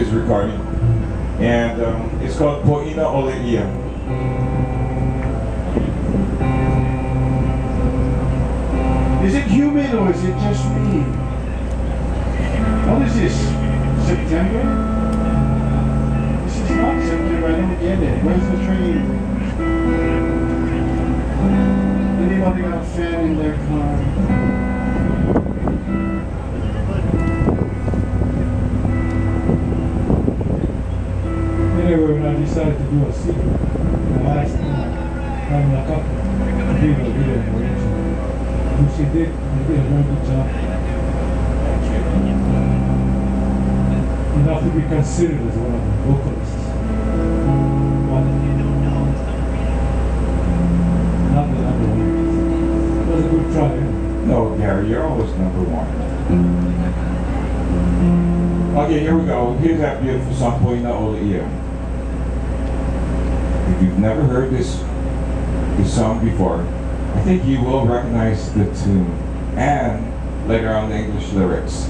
his recording, and it's called Poina Oleia. Is it humid or is it just me? What is this? September? This is not September, I don't get it. Where's the train? Anybody got a fan in their car? Anyway, when I decided to do a sequel, the last time I got a video for it, which he did a very good job. Enough to be considered as one of the vocalists. But not the number one. It was a good try. No, Gary, you're always number one. Okay, here we go. Here's that beautiful song, Poina Oleia. If you've never heard this song before, I think you will recognize the tune and later on the English lyrics.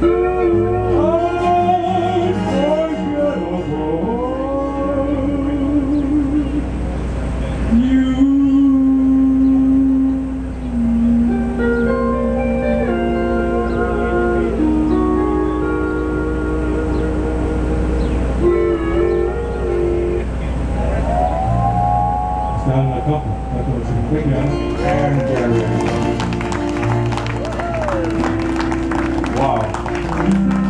Things Stanno a capo, 14 piano. And there it is. Wow.